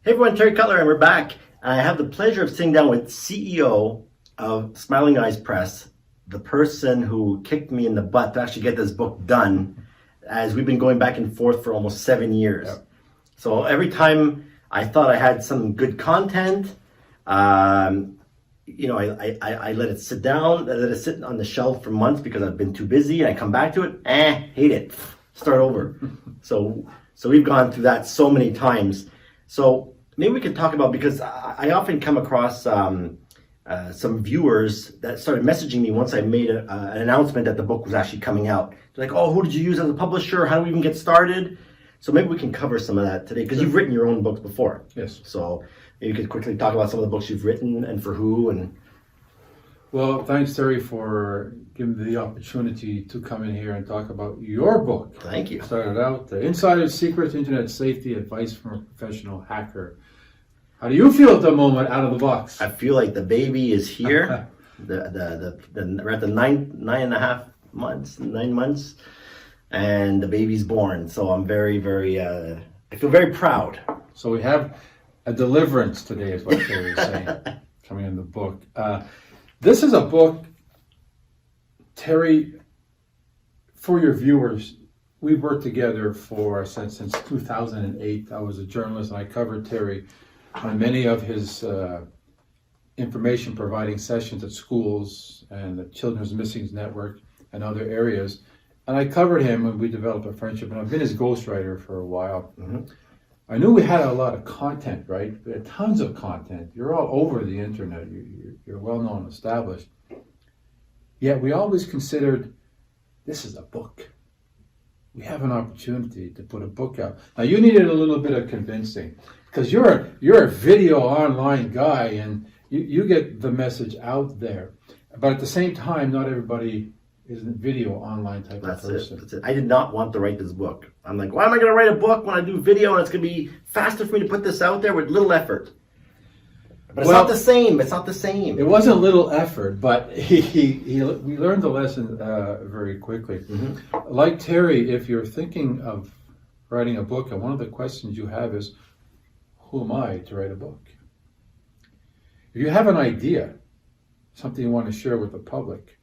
Hey everyone, Terry Cutler, and we're back. I have the pleasure of sitting down with CEO of Smiling Eyes Press, the person who kicked me in the butt to actually get this book done, as we've been going back and forth for almost 7 years. Yep. So every time I thought I had some good content, I let it sit down, I let it sit on the shelf for months because I've been too busy, and I come back to it, hate it, start over. So we've gone through that so many times. So maybe we could talk about, because I often come across some viewers that started messaging me once I made an announcement that the book was actually coming out. They're like, oh, who did you use as a publisher? How do we even get started? So maybe we can cover some of that today, because you've written your own books before. Yes. So maybe you could quickly talk about some of the books you've written and for who. And well, thanks, Terry, for giving me the opportunity to come in here and talk about your book. Thank you. Started out, The Insider's Secret to Internet Safety, Advice from a Professional Hacker. How do you feel at the moment out of the box? I feel like the baby is here. We're at the 9 months, and the baby's born. So I'm very, very, I feel very proud. So we have a deliverance today, is what Terry is saying, coming in the book. This is a book, Terry, for your viewers. We've worked together since 2008. I was a journalist, and I covered Terry on many of his information providing sessions at schools and the Children's Missing Network and other areas. And I covered him, and we developed a friendship, and I've been his ghostwriter for a while. Mm-hmm. I knew we had a lot of content, right? We had tons of content. You're all over the internet. You're well known, established. Yet we always considered, this is a book. We have an opportunity to put a book out. Now you needed a little bit of convincing, because you're a video online guy, and you get the message out there. But at the same time, not everybody is a video online type of person. That's it. I did not want to write this book. I'm like, why am I going to write a book when I do video, and it's going to be faster for me to put this out there with little effort? But it's not the same. It's not the same. It wasn't little effort, but we learned the lesson very quickly. Mm-hmm. Like Terry, if you're thinking of writing a book, and one of the questions you have is, who am I to write a book? If you have an idea, something you want to share with the public,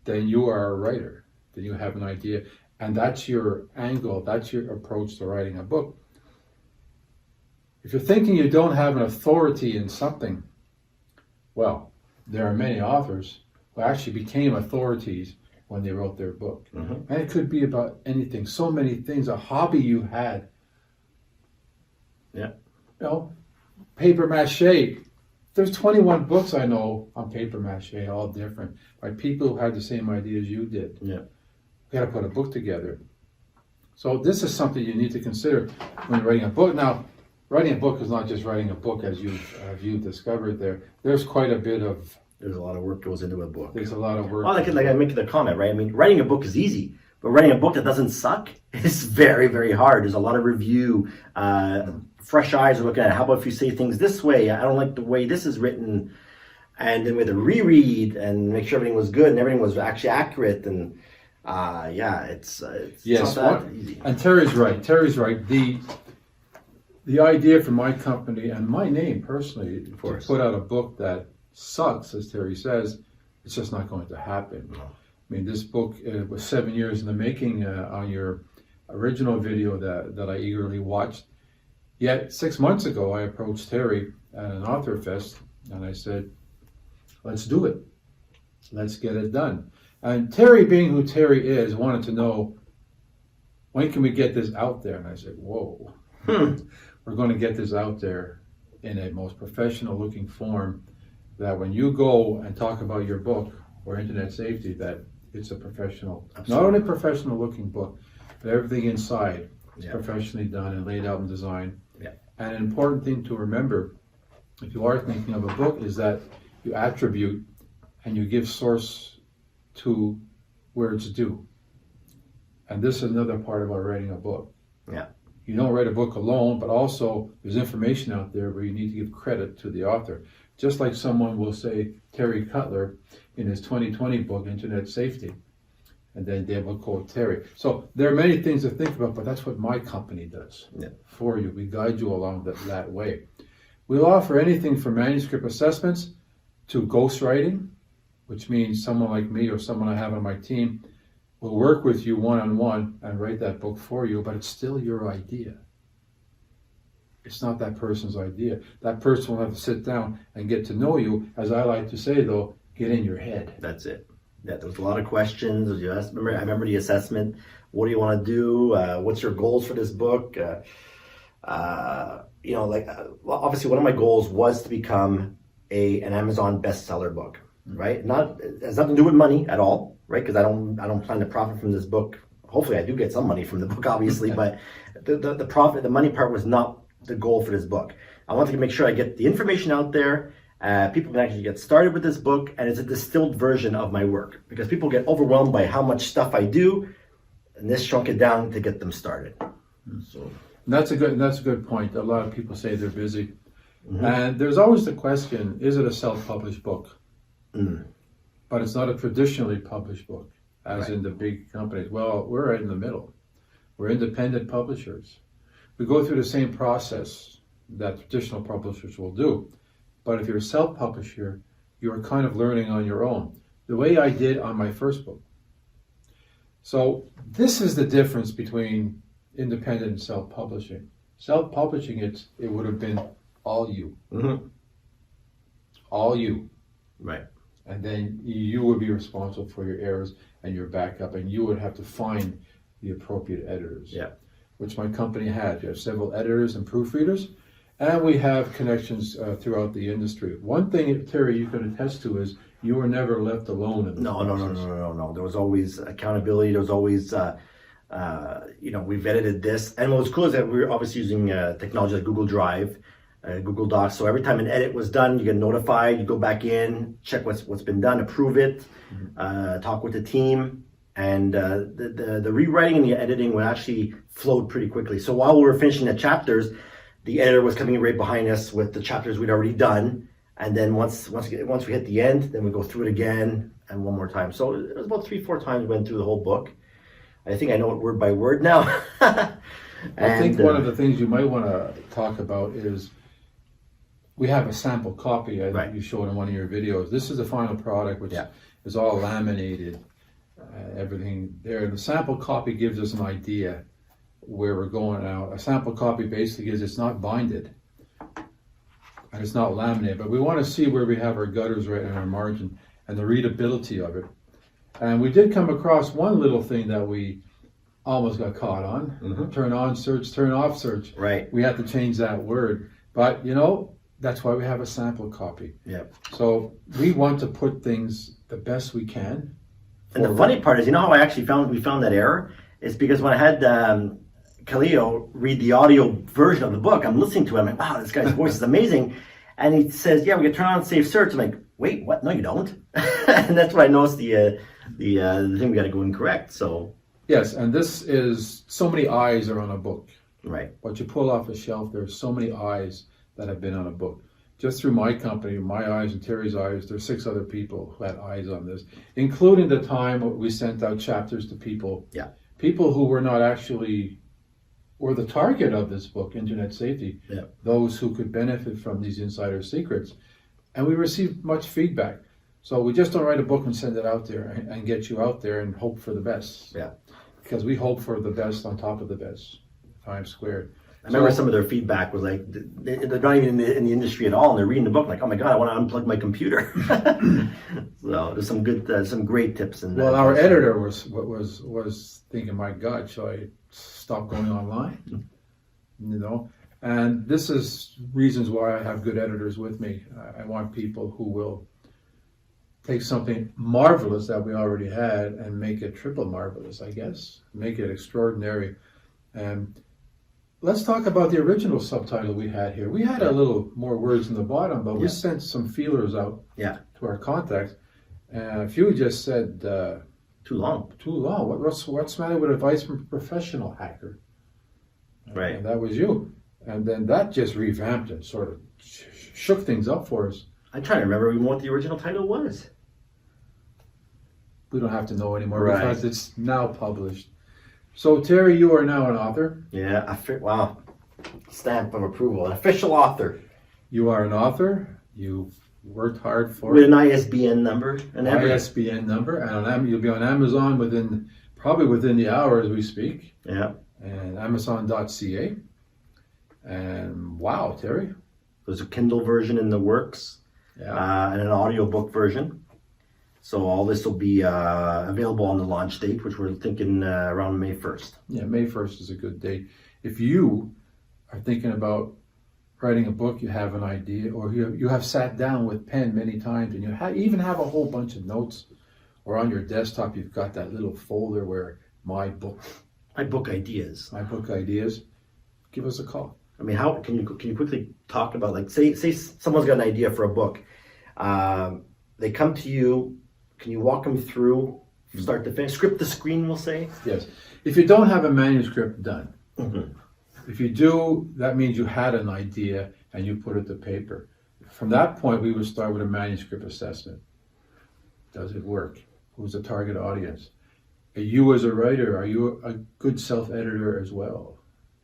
then you are a writer. Then you have an idea, and that's your angle, that's your approach to writing a book. If you're thinking you don't have an authority in something, well, there are many authors who actually became authorities when they wrote their book. Mm-hmm. And it could be about anything, so many things, a hobby you had. Yeah. Paper mache. There's 21 books I know on paper mache, all different, by people who had the same idea as you did. Yeah. We got to put a book together. So this is something you need to consider when you're writing a book. Now, writing a book is not just writing a book, as you've discovered there. There's quite a bit of... There's a lot of work goes into a book. There's a lot of work. Well, like I make the comment, right? I mean, writing a book is easy, but writing a book that doesn't suck is very, very hard. There's a lot of review. Fresh eyes are looking at it. How about if you say things this way? I don't like the way this is written. And then we had to reread and make sure everything was good and everything was actually accurate. And it's yes, not that easy. And Terry's right. The idea for my company and my name personally to put out a book that sucks, as Terry says, it's just not going to happen. No. I mean, this book was 7 years in the making on your original video that I eagerly watched. Yet 6 months ago, I approached Terry at an author fest, and I said, let's do it. Let's get it done. And Terry, being who Terry is, wanted to know, when can we get this out there? And I said, whoa, we're going to get this out there in a most professional looking form, that when you go and talk about your book or internet safety, that it's a professional, not only professional looking book, but everything inside is professionally done and laid out and designed. Yeah. And an important thing to remember, if you are thinking of a book, is that you attribute and you give source to where it's due. And this is another part about writing a book. Yeah. You don't write a book alone, but also there's information out there where you need to give credit to the author. Just like someone will say, Terry Cutler, in his 2020 book, Internet Safety, and then they will quote Terry. So there are many things to think about, but that's what my company does for you. We guide you along that way. We'll offer anything from manuscript assessments to ghostwriting, which means someone like me or someone I have on my team will work with you one-on-one and write that book for you, but it's still your idea. It's not that person's idea. That person will have to sit down and get to know you. As I like to say, though, get in your head. That's it. Yeah, there was a lot of questions. I remember the assessment. What do you want to do? What's your goals for this book? Obviously, one of my goals was to become an Amazon bestseller book, right? It has nothing to do with money at all, right? Because I don't plan to profit from this book. Hopefully, I do get some money from the book, obviously, but the money part was not the goal for this book. I wanted to make sure I get the information out there. People can actually get started with this book, and it's a distilled version of my work because people get overwhelmed by how much stuff I do, and this shrunk it down to get them started. So that's a good point. A lot of people say they're busy, and there's always the question: is it a self-published book? But it's not a traditionally published book, as in the big companies. Well, we're right in the middle. We're independent publishers. We go through the same process that traditional publishers will do. But if you're a self-publisher, you're kind of learning on your own, the way I did on my first book. So this is the difference between independent and self-publishing. Self-publishing, it would have been all you. All you. Right. And then you would be responsible for your errors and your backup, and you would have to find the appropriate editors. Yeah. Which my company had. You have several editors and proofreaders. And we have connections throughout the industry. One thing, Terry, you can attest to is you were never left alone in this process. No. There was always accountability. There was always, we've edited this. And what was cool is that we were obviously using technology like Google Drive, Google Docs. So every time an edit was done, you get notified. You go back in, check what's been done, approve it, talk with the team. And the rewriting and the editing would actually flowed pretty quickly. So while we were finishing the chapters, the editor was coming right behind us with the chapters we'd already done, and then once we hit the end, then we go through it again and one more time. So it was about 3-4 times we went through the whole book. I think I know it word by word now. I think one of the things you might want to talk about is we have a sample copy. I think you showed in one of your videos. This is the final product, which is all laminated, everything there. The sample copy gives us an idea where we're going now. A sample copy basically is it's not binded and it's not laminated, but we want to see where we have our gutters right in our margin and the readability of it. And we did come across one little thing that we almost got caught on. Turn on search, turn off search. Right. We had to change that word. But that's why we have a sample copy. Yep. So we want to put things the best we can. And the funny part is, how we found that error? It's because when I had Khalil read the audio version of the book, I'm listening to it, I'm like, wow, this guy's voice is amazing. And he says, yeah, we can turn on safe search. I'm like, wait, what? No, you don't. And that's when I noticed the thing we got to go incorrect. So yes, and this is, so many eyes are on a book. Right. What you pull off a shelf, there's so many eyes that have been on a book. Just through my company, my eyes and Terry's eyes, there's 6 other people who had eyes on this, including the time we sent out chapters to people. Yeah. People who were not actually, or the target of this book, Internet Safety, those who could benefit from these insider secrets. And we received much feedback. So we just don't write a book and send it out there and get you out there and hope for the best. Yeah. Because we hope for the best on top of the best, times squared. I remember some of their feedback was like, they're not even in the industry at all, and they're reading the book like, oh my God, I want to unplug my computer. So there's some great tips in there. Well, our editor was thinking, my God, shall I stop going online? And this is reasons why I have good editors with me. I want people who will take something marvelous that we already had and make it triple marvelous, I guess. Make it extraordinary. And let's talk about the original subtitle we had here. We had a little more words in the bottom, but we sent some feelers out to our contacts. And a few just said, too long. Too long. What's the matter with advice from a professional hacker? Right. And that was you. And then that just revamped it, sort of shook things up for us. I'm trying to remember even what the original title was. we don't have to know anymore Right. because it's now published. So Terry, you are now an author. Yeah, wow. Stamp of approval. An official author. You are an author. You've worked hard for With it. an ISBN number and everything. ISBN number, and you'll be on Amazon probably within the hour as we speak. Yeah. And Amazon.ca. And wow, Terry. There's a Kindle version in the works. Yeah. And an audiobook version. So all this will be available on the launch date, which we're thinking around May 1st. Yeah, May 1st is a good date. If you are thinking about writing a book, you have an idea, or you have sat down with pen many times, and you even have a whole bunch of notes, or on your desktop you've got that little folder where my book ideas. Give us a call. I mean, how can you quickly talk about, like, say someone's got an idea for a book, they come to you. Can you walk them through start to finish, script to screen, we'll say? Yes. If you don't have a manuscript done, Mm-hmm. if you do, that means you had an idea and you put it to paper. From that point, we would start with a manuscript assessment. Does it work? Who's the target audience? Are you as a writer, are you a good self-editor as well?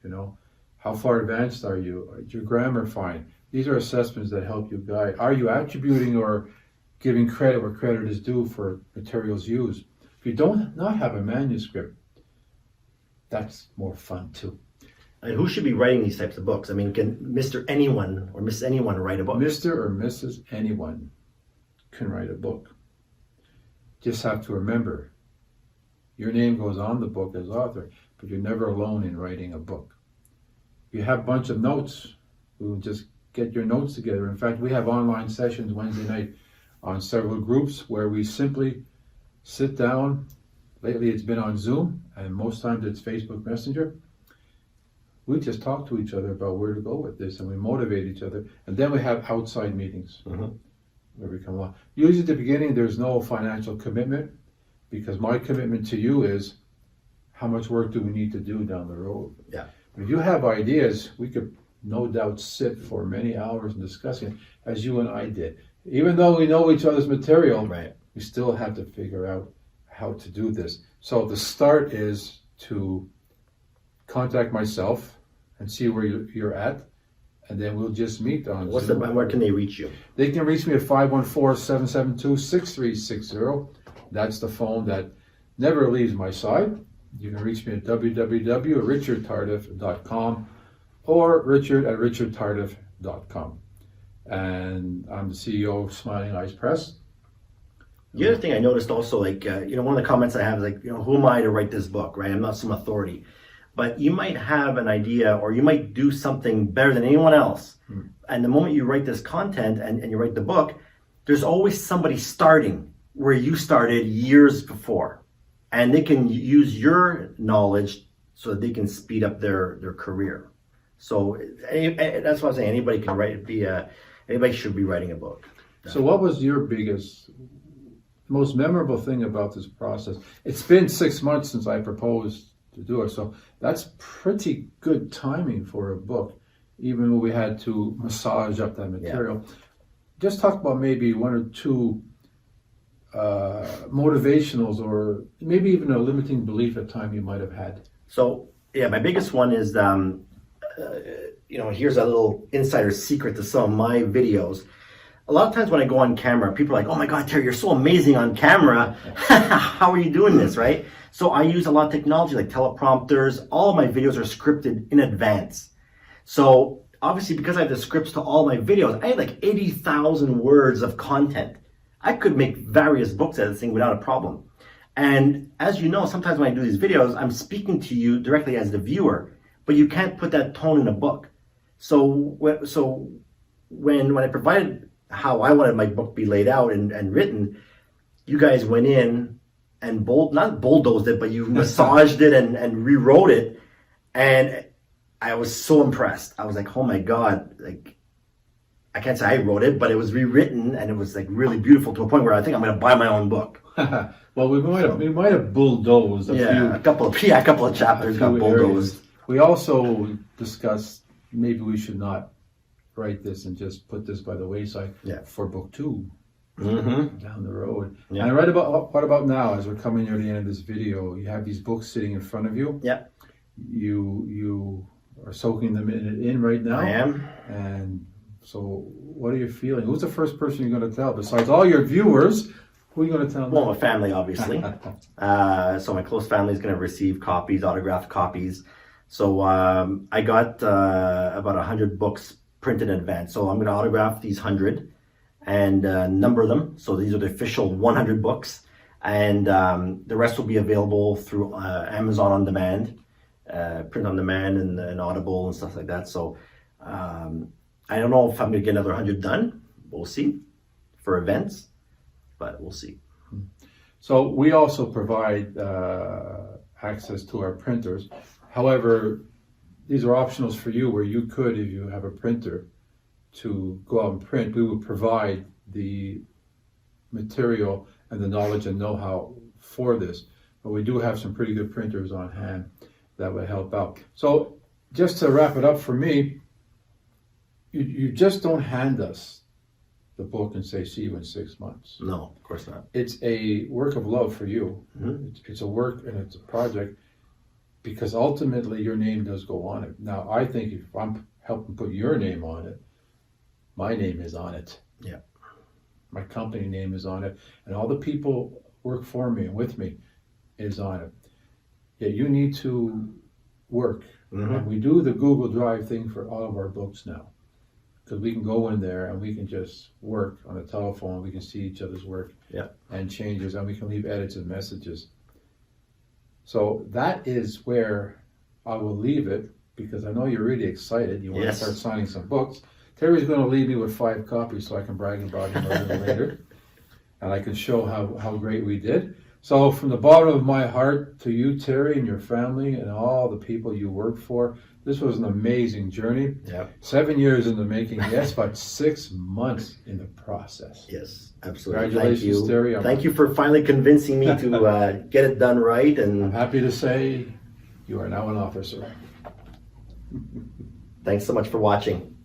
You know, how far advanced are you? Is your grammar fine? These are assessments that help you guide. Are you attributing or giving credit where credit is due for materials used? If you don't not have a manuscript, that's more fun too. And who should be writing these types of books? I mean, can Mr. Anyone or Miss Anyone write a book? Mr. or Mrs. Anyone can write a book. Just have to remember, your name goes on the book as author, but you're never alone in writing a book. You have a bunch of notes. We will just get your notes together. In fact, we have online sessions Wednesday night on several groups where we simply sit down. Lately it's been on Zoom, and most times it's Facebook Messenger. We just talk to each other about where to go with this, and we motivate each other. And then we have outside meetings where we come along. Usually at the beginning, there's no financial commitment, because my commitment to you is how much work do we need to do down the road. Yeah. If you have ideas, we could no doubt sit for many hours and discussing, as you and I did. Even though we know each other's material, Right. we still have to figure out how to do this. So the start is to contact myself and see where you're at, and then we'll just meet on Zoom. Where can they reach you? They can reach me at 514-772-6360. That's the phone that never leaves my side. You can reach me at www.richardtardif.com or richard@richardtardif.com. And I'm the CEO of Smiling Eyes Press. The other thing I noticed also, like, one of the comments I have is like, who am I to write this book, right? I'm not some authority. But you might have an idea, or you might do something better than anyone else. And the moment you write this content and you write the book, there's always somebody starting where you started years before. And they can use your knowledge so that they can speed up their career. So that's what I'm saying. Anybody can write. Anybody should be writing a book. So what was your most memorable thing about this process? It's been 6 months since I proposed to do it, so that's pretty good timing for a book, even when we had to massage up that material. Yeah. Just talk about maybe one or two motivationals, or maybe even a limiting belief at time you might have had. So yeah, my biggest one is here's a little insider secret to some of my videos. A lot of times when I go on camera, people are like, "Oh my God, Terry, you're so amazing on camera. How are you doing this?" Right? So I use a lot of technology like teleprompters. All of my videos are scripted in advance. So obviously, because I have the scripts to all my videos, I have like 80,000 words of content. I could make various books out of this thing without a problem. And as you know, sometimes when I do these videos, I'm speaking to you directly as the viewer, but you can't put that tone in a book. So when I provided how I wanted my book be laid out and written, you guys went in and not bulldozed it, but you massaged it and rewrote it. And I was so impressed. I was like, oh my God, like, I can't say I wrote it, but it was rewritten and it was like really beautiful to a point where I think I'm going to buy my own book. Well, we might have bulldozed a couple of chapters got bulldozed. We also discussed maybe we should not write this and just put this by the wayside for book 2. Mm-hmm. down the road. Yeah. And what about now, as we're coming near the end of this video, you have these books sitting in front of you. Yeah. You are soaking them in right now. I am. And so what are you feeling? Who's the first person you're going to tell? Besides all your viewers, who are you going to tell? Well, my family, obviously. So my close family is going to receive copies, autographed copies. So I got about 100 books printed in advance. So I'm going to autograph these 100 and number them. So these are the official 100 books. And the rest will be available through Amazon On Demand, print on demand and Audible and stuff like that. So I don't know if I'm going to get another 100 done. We'll see for events, but we'll see. So we also provide access to our printers. However, these are optionals for you where you could, if you have a printer, to go out and print. We would provide the material and the knowledge and know-how for this. But we do have some pretty good printers on hand that would help out. So just to wrap it up for me, you just don't hand us the book and say, see you in 6 months. No, of course not. It's a work of love for you. Mm-hmm. It's a work and it's a project because ultimately your name does go on it. Now, I think if I'm helping put your name on it, my name is on it. Yeah. My company name is on it. And all the people work for me and with me is on it. Yet you need to work. Mm-hmm. And we do the Google Drive thing for all of our books now. Because we can go in there and we can just work on a telephone. We can see each other's work and changes, and we can leave edits and messages. So that is where I will leave it, because I know you're really excited. You want to start signing some books. Terry's going to leave me with 5 copies so I can brag about him a little later. And I can show how great we did. So from the bottom of my heart to you, Terry, and your family and all the people you work for, this was an amazing journey. Yeah. 7 years in the making, yes, but 6 months in the process. Yes, absolutely. Congratulations, Thank you. Terry. Thank you for finally convincing me to get it done right. I'm And happy to say you are now an officer. thanks so much for watching.